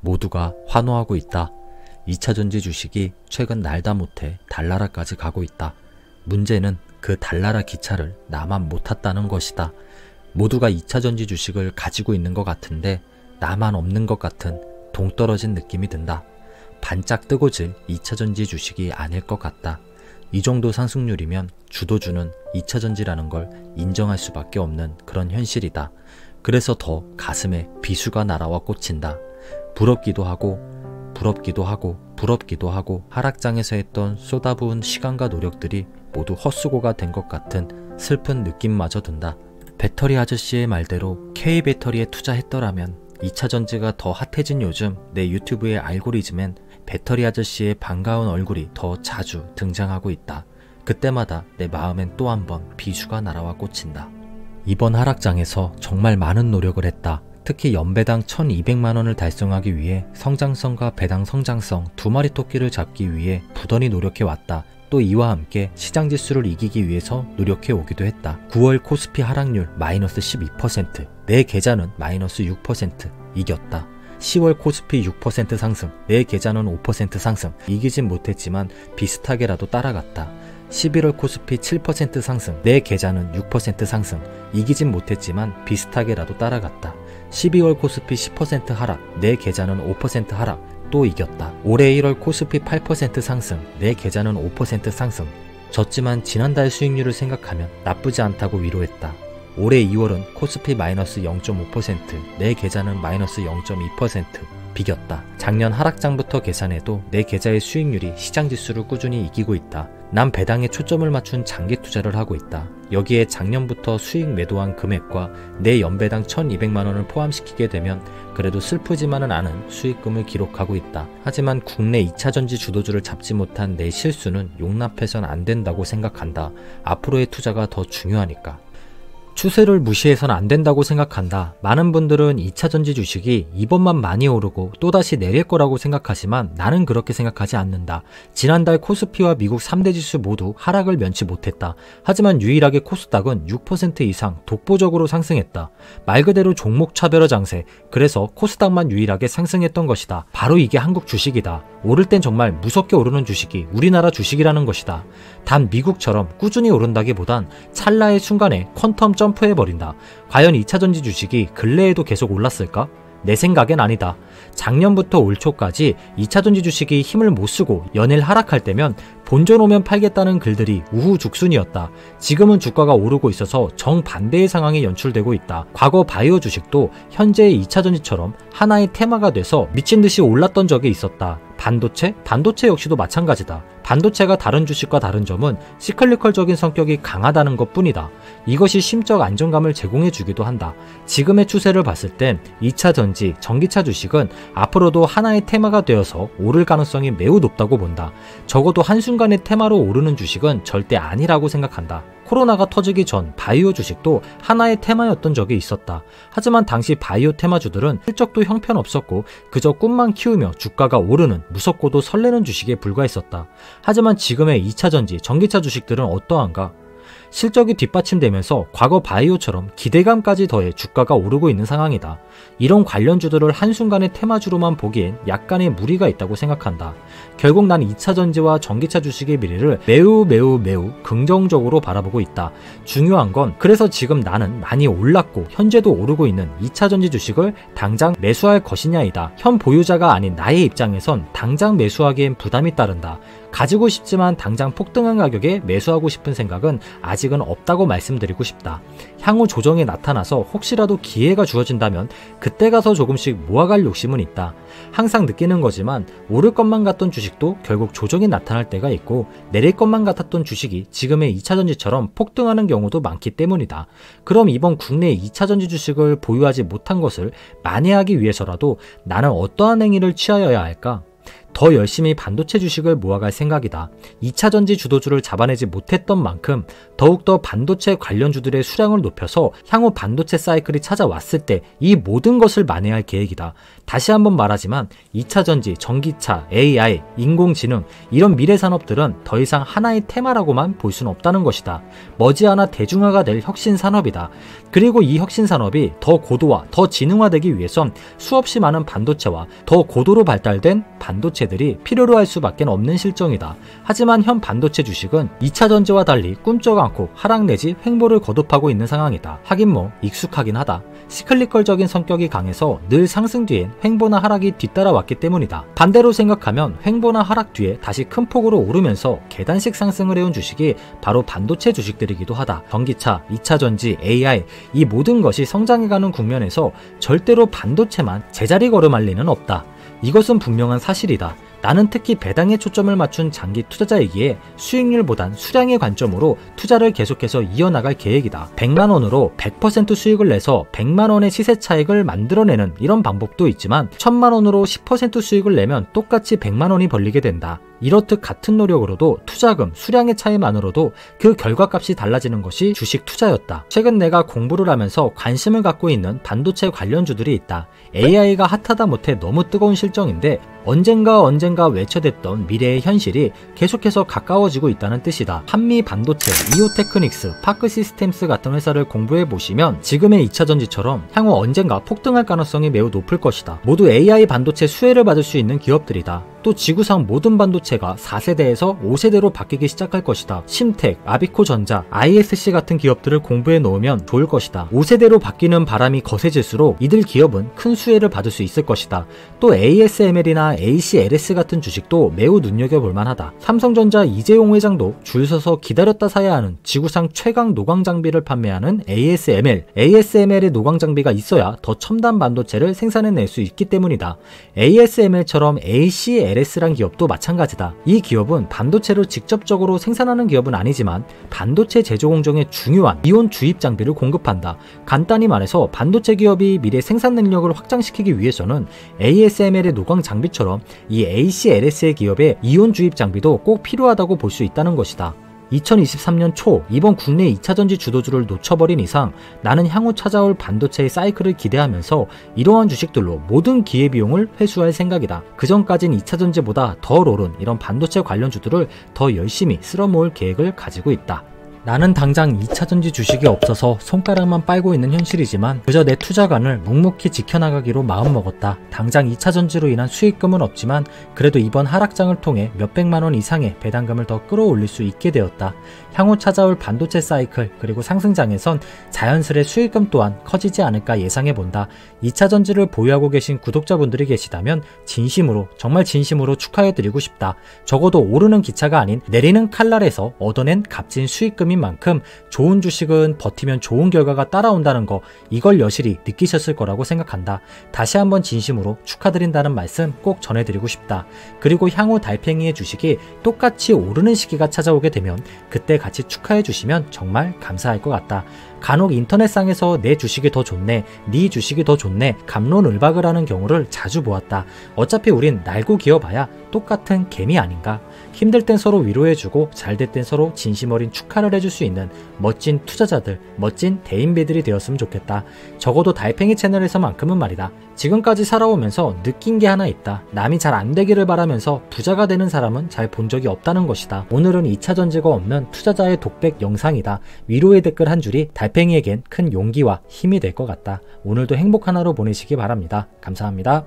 모두가 환호하고 있다. 2차전지 주식이 최근 날다 못해 달나라까지 가고 있다. 문제는 그 달나라 기차를 나만 못 탔다는 것이다. 모두가 2차전지 주식을 가지고 있는 것 같은데 나만 없는 것 같은 동떨어진 느낌이 든다. 반짝 뜨고질 2차전지 주식이 아닐 것 같다. 이 정도 상승률이면 주도주는 2차전지라는 걸 인정할 수밖에 없는 그런 현실이다. 그래서 더 가슴에 비수가 날아와 꽂힌다. 부럽기도 하고 하락장에서 했던 쏟아부은 시간과 노력들이 모두 헛수고가 된 것 같은 슬픈 느낌마저 든다. 배터리 아저씨의 말대로 K배터리에 투자했더라면 2차전지가 더 핫해진 요즘 내 유튜브의 알고리즘엔 배터리 아저씨의 반가운 얼굴이 더 자주 등장하고 있다. 그때마다 내 마음엔 또 한 번 비수가 날아와 꽂힌다. 이번 하락장에서 정말 많은 노력을 했다. 특히 연배당 1200만원을 달성하기 위해 성장성과 배당 성장성 두 마리 토끼를 잡기 위해 부단히 노력해왔다. 또 이와 함께 시장지수를 이기기 위해서 노력해 오기도 했다. 9월 코스피 하락률 마이너스 12%, 내 계좌는 마이너스 6% 이겼다. 10월 코스피 6% 상승, 내 계좌는 5% 상승, 이기진 못했지만 비슷하게라도 따라갔다. 11월 코스피 7% 상승, 내 계좌는 6% 상승, 이기진 못했지만 비슷하게라도 따라갔다. 12월 코스피 10% 하락, 내 계좌는 5% 하락, 또 이겼다. 올해 1월 코스피 8% 상승, 내 계좌는 5% 상승. 졌지만 지난달 수익률을 생각하면 나쁘지 않다고 위로했다. 올해 2월은 코스피 마이너스 0.5%, 내 계좌는 마이너스 0.2% 비겼다. 작년 하락장부터 계산해도 내 계좌의 수익률이 시장지수를 꾸준히 이기고 있다. 난 배당에 초점을 맞춘 장기 투자를 하고 있다. 여기에 작년부터 수익 매도한 금액과 내 연배당 1200만원을 포함시키게 되면 그래도 슬프지만은 않은 수익금을 기록하고 있다. 하지만 국내 2차전지 주도주를 잡지 못한 내 실수는 용납해선 안 된다고 생각한다. 앞으로의 투자가 더 중요하니까. 추세를 무시해서는 안 된다고 생각한다. 많은 분들은 2차전지 주식이 이번만 많이 오르고 또다시 내릴 거라고 생각하지만 나는 그렇게 생각하지 않는다. 지난달 코스피와 미국 3대 지수 모두 하락을 면치 못했다. 하지만 유일하게 코스닥은 6% 이상 독보적으로 상승했다. 말 그대로 종목 차별화 장세. 그래서 코스닥만 유일하게 상승했던 것이다. 바로 이게 한국 주식이다. 오를 땐 정말 무섭게 오르는 주식이 우리나라 주식이라는 것이다. 단 미국처럼 꾸준히 오른다기보단 찰나의 순간에 퀀텀 점프해버린다. 과연 2차전지 주식이 근래에도 계속 올랐을까? 내 생각엔 아니다. 작년부터 올 초까지 2차전지 주식이 힘을 못쓰고 연일 하락할 때면 본전 오면 팔겠다는 글들이 우후죽순이었다. 지금은 주가가 오르고 있어서 정반대의 상황이 연출되고 있다. 과거 바이오 주식도 현재의 2차전지처럼 하나의 테마가 돼서 미친듯이 올랐던 적이 있었다. 반도체? 반도체 역시도 마찬가지다. 반도체가 다른 주식과 다른 점은 시클리컬적인 성격이 강하다는 것 뿐이다. 이것이 심적 안정감을 제공해 주기도 한다. 지금의 추세를 봤을 땐 2차전지, 전기차 주식은 앞으로도 하나의 테마가 되어서 오를 가능성이 매우 높다고 본다. 적어도 한순간의 테마로 오르는 주식은 절대 아니라고 생각한다. 코로나가 터지기 전 바이오 주식도 하나의 테마였던 적이 있었다. 하지만 당시 바이오 테마주들은 실적도 형편없었고 그저 꿈만 키우며 주가가 오르는 무섭고도 설레는 주식에 불과했었다. 하지만 지금의 2차전지, 전기차 주식들은 어떠한가? 실적이 뒷받침되면서 과거 바이오처럼 기대감까지 더해 주가가 오르고 있는 상황이다. 이런 관련주들을 한순간의 테마주로만 보기엔 약간의 무리가 있다고 생각한다. 결국 난 2차전지와 전기차 주식의 미래를 매우 긍정적으로 바라보고 있다. 중요한 건 그래서 지금 나는 많이 올랐고 현재도 오르고 있는 2차전지 주식을 당장 매수할 것이냐이다. 현 보유자가 아닌 나의 입장에선 당장 매수하기엔 부담이 따른다. 가지고 싶지만 당장 폭등한 가격에 매수하고 싶은 생각은 아직은 없다고 말씀드리고 싶다. 향후 조정이 나타나서 혹시라도 기회가 주어진다면 그때 가서 조금씩 모아갈 욕심은 있다. 항상 느끼는 거지만 오를 것만 같던 주식도 결국 조정이 나타날 때가 있고 내릴 것만 같았던 주식이 지금의 2차전지처럼 폭등하는 경우도 많기 때문이다. 그럼 이번 국내 2차전지 주식을 보유하지 못한 것을 만회하기 위해서라도 나는 어떠한 행위를 취하여야 할까? 더 열심히 반도체 주식을 모아갈 생각이다. 2차전지 주도주를 잡아내지 못했던 만큼 더욱더 반도체 관련주들의 수량을 높여서 향후 반도체 사이클이 찾아왔을 때 이 모든 것을 만회할 계획이다. 다시 한번 말하지만 2차전지, 전기차, AI, 인공지능 이런 미래 산업들은 더 이상 하나의 테마라고만 볼 수는 없다는 것이다. 머지않아 대중화가 될 혁신 산업이다. 그리고 이 혁신 산업이 더 고도화, 더 지능화되기 위해선 수없이 많은 반도체와 더 고도로 발달된 반도체들이 필요로 할 수밖에 없는 실정이다. 하지만 현 반도체 주식은 2차전지와 달리 꿈쩍 않고 하락 내지 횡보를 거듭하고 있는 상황이다. 하긴 뭐 익숙하긴 하다. 시클리컬적인 성격이 강해서 늘 상승 뒤엔 횡보나 하락이 뒤따라왔기 때문이다. 반대로 생각하면 횡보나 하락 뒤에 다시 큰 폭으로 오르면서 계단식 상승을 해온 주식이 바로 반도체 주식들이기도 하다. 전기차, 2차전지, AI 이 모든 것이 성장해가는 국면에서 절대로 반도체만 제자리 걸음할 리는 없다. 이것은 분명한 사실이다. 나는 특히 배당에 초점을 맞춘 장기 투자자이기에 수익률보단 수량의 관점으로 투자를 계속해서 이어나갈 계획이다. 100만원으로 100% 수익을 내서 100만원의 시세 차익을 만들어내는 이런 방법도 있지만 1000만원으로 10% 수익을 내면 똑같이 100만원이 벌리게 된다. 이렇듯 같은 노력으로도 투자금, 수량의 차이만으로도 그 결과값이 달라지는 것이 주식 투자였다. 최근 내가 공부를 하면서 관심을 갖고 있는 반도체 관련주들이 있다. AI가 핫하다 못해 너무 뜨거운 실정인데 언젠가 외쳐댔던 미래의 현실이 계속해서 가까워지고 있다는 뜻이다. 한미 반도체, 이오테크닉스, 파크시스템스 같은 회사를 공부해보시면 지금의 2차전지처럼 향후 언젠가 폭등할 가능성이 매우 높을 것이다. 모두 AI 반도체 수혜를 받을 수 있는 기업들이다. 또 지구상 모든 반도체가 4세대에서 5세대로 바뀌기 시작할 것이다. 심텍, 아비코전자, ISC 같은 기업들을 공부해 놓으면 좋을 것이다. 5세대로 바뀌는 바람이 거세질수록 이들 기업은 큰 수혜를 받을 수 있을 것이다. 또 ASML이나 ACLS 같은 주식도 매우 눈여겨볼 만하다. 삼성전자 이재용 회장도 줄 서서 기다렸다 사야 하는 지구상 최강 노광 장비를 판매하는 ASML의 노광 장비가 있어야 더 첨단 반도체를 생산해낼 수 있기 때문이다. ASML처럼 ACLS란 기업도 마찬가지다. 이 기업은 반도체를 직접적으로 생산하는 기업은 아니지만 반도체 제조 공정에 중요한 이온 주입 장비를 공급한다. 간단히 말해서 반도체 기업이 미래 생산 능력을 확장시키기 위해서는 ASML의 노광 장비처럼 이 ACLS의 기업의 이온 주입 장비도 꼭 필요하다고 볼 수 있다는 것이다. 2023년 초 이번 국내 2차전지 주도주를 놓쳐버린 이상 나는 향후 찾아올 반도체의 사이클을 기대하면서 이러한 주식들로 모든 기회비용을 회수할 생각이다. 그전까진 2차전지보다 더 오른 이런 반도체 관련주들을 더 열심히 쓸어모을 계획을 가지고 있다. 나는 당장 2차전지 주식이 없어서 손가락만 빨고 있는 현실이지만 그저 내 투자관을 묵묵히 지켜나가기로 마음먹었다. 당장 2차전지로 인한 수익금은 없지만 그래도 이번 하락장을 통해 몇백만원 이상의 배당금을 더 끌어올릴 수 있게 되었다. 향후 찾아올 반도체 사이클 그리고 상승장에선 자연스레 수익금 또한 커지지 않을까 예상해본다. 2차전지를 보유하고 계신 구독자분들이 계시다면 진심으로 정말 진심으로 축하해드리고 싶다. 적어도 오르는 기차가 아닌 내리는 칼날에서 얻어낸 값진 수익금인 만큼 좋은 주식은 버티면 좋은 결과가 따라온다는 거 이걸 여실히 느끼셨을 거라고 생각한다. 다시 한번 진심으로 축하드린다는 말씀 꼭 전해드리고 싶다. 그리고 향후 달팽이의 주식이 똑같이 오르는 시기가 찾아오게 되면 그때 같이 축하해 주시면 정말 감사할 것 같다. 간혹 인터넷상에서 내 주식이 더 좋네, 네 주식이 더 좋네 갑론을박을 하는 경우를 자주 보았다. 어차피 우린 날고 기어봐야 똑같은 개미 아닌가. 힘들 땐 서로 위로해주고 잘 될 땐 서로 진심 어린 축하를 해줄 수 있는 멋진 투자자들, 멋진 대인배들이 되었으면 좋겠다. 적어도 달팽이 채널에서만큼은 말이다. 지금까지 살아오면서 느낀 게 하나 있다. 남이 잘 안되기를 바라면서 부자가 되는 사람은 잘 본 적이 없다는 것이다. 오늘은 2차전지가 없는 투자자의 독백 영상이다. 위로의 댓글 한 줄이 달팽이에겐 큰 용기와 힘이 될 것 같다. 오늘도 행복한 하루 보내시기 바랍니다. 감사합니다.